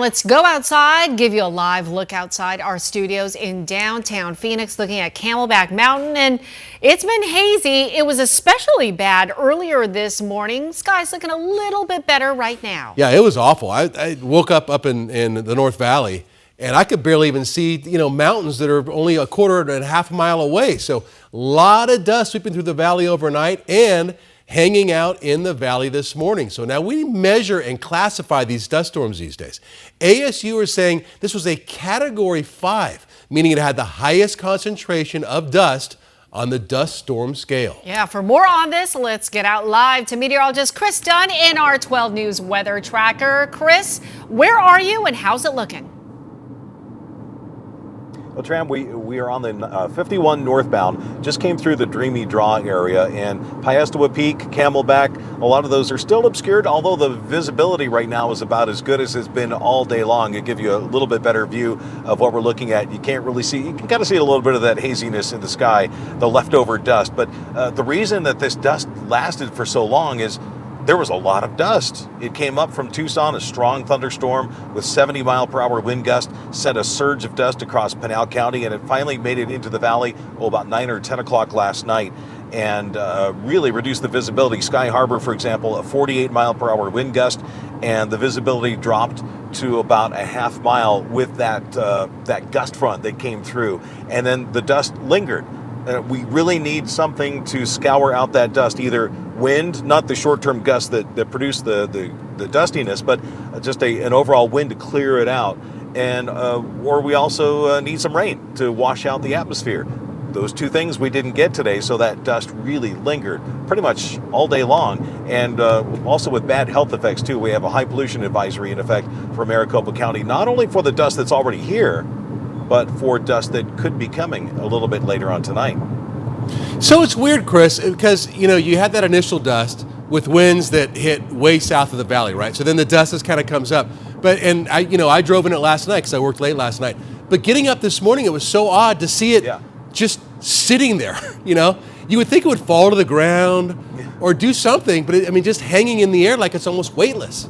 Let's go outside, give you a live look outside our studios in downtown Phoenix, looking at Camelback Mountain, and it's been hazy. It was especially bad earlier this morning. Sky's looking a little bit better right now. Yeah, it was awful. I woke up in the North Valley, and I could barely even see, mountains that are only a quarter and a half mile away. So a lot of dust sweeping through the valley overnight and hanging out in the valley this morning. So now we measure and classify these dust storms these days. ASU are saying this was a category 5, meaning it had the highest concentration of dust on the dust storm scale. Yeah, for more on this, let's get out live to meteorologist Chris Dunn in our 12 News weather tracker. Chris, where are you and how's it looking? Well, Tram, we are on the 51 northbound, just came through the Dreamy Draw area, and Piestewa Peak, Camelback, a lot of those are still obscured, although the visibility right now is about as good as it's been all day long. It'll give you a little bit better view of what we're looking at. You can't really see, you can kind of see a little bit of that haziness in the sky, the leftover dust. But the reason that this dust lasted for so long is there was a lot of dust. It came up from Tucson, a strong thunderstorm with 70-mile-per-hour wind gust, sent a surge of dust across Pinal County, and it finally made it into the valley about 9 or 10 o'clock last night and really reduced the visibility. Sky Harbor, for example, a 48-mile-per-hour wind gust, and the visibility dropped to about a half mile with that gust front that came through, and then the dust lingered. We really need something to scour out that dust, either wind, not the short-term gusts that produce the dustiness, but just an overall wind to clear it out. And or we also need some rain to wash out the atmosphere. Those two things we didn't get today, so that dust really lingered pretty much all day long. And also with bad health effects too. We have a high pollution advisory in effect for Maricopa County, not only for the dust that's already here, but for dust that could be coming a little bit later on tonight. So it's weird, Chris, because, you had that initial dust with winds that hit way south of the valley, right? So then the dust just kind of comes up. And I drove in it last night because I worked late last night. But getting up this morning, it was so odd to see it just sitting there, You would think it would fall to the ground or do something, but just hanging in the air like it's almost weightless.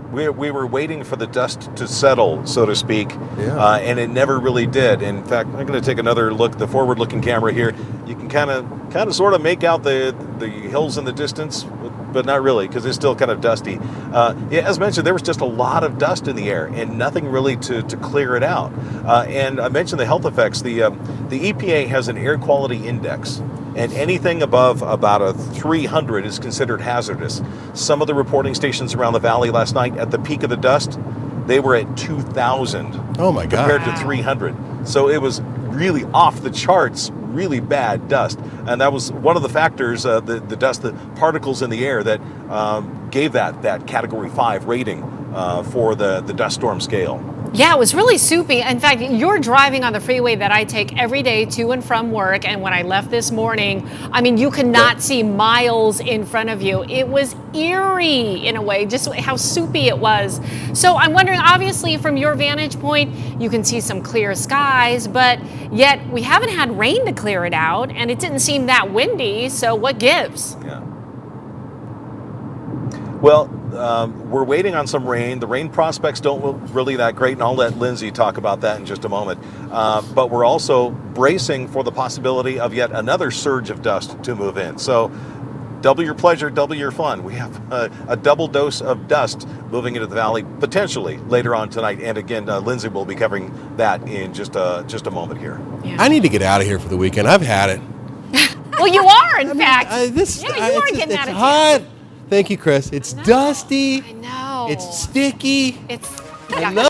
We were waiting for the dust to settle, so to speak, and it never really did. In fact, I'm going to take another look, the forward-looking camera here. You can kind of sort of make out the hills in the distance, but not really, because it's still kind of dusty. As mentioned, there was just a lot of dust in the air and nothing really to clear it out. And I mentioned the health effects. The EPA has an air quality index, and anything above about a 300 is considered hazardous. Some of the reporting stations around the valley last night, at the peak of the dust, they were at 2,000. Oh my God. Compared to 300. So it was really off the charts, really bad dust. And that was one of the factors, the dust, the particles in the air that gave that category 5 rating for the dust storm scale. Yeah, it was really soupy. In fact, you're driving on the freeway that I take every day to and from work. And when I left this morning, you could not see miles in front of you. It was eerie in a way, just how soupy it was. So I'm wondering, obviously, from your vantage point, you can see some clear skies, but yet we haven't had rain to clear it out, and it didn't seem that windy. So what gives? Yeah. Well, we're waiting on some rain. The rain prospects don't look really that great, and I'll let Lindsay talk about that in just a moment. But we're also bracing for the possibility of yet another surge of dust to move in. So double your pleasure, double your fun. We have a double dose of dust moving into the valley potentially later on tonight. And again, Lindsay will be covering that in just a moment here. Yeah. I need to get out of here for the weekend. I've had it. Well, you are, in fact. You are getting out of hot. Thank you, Chris. It's dusty. I know. It's sticky. It's. I know.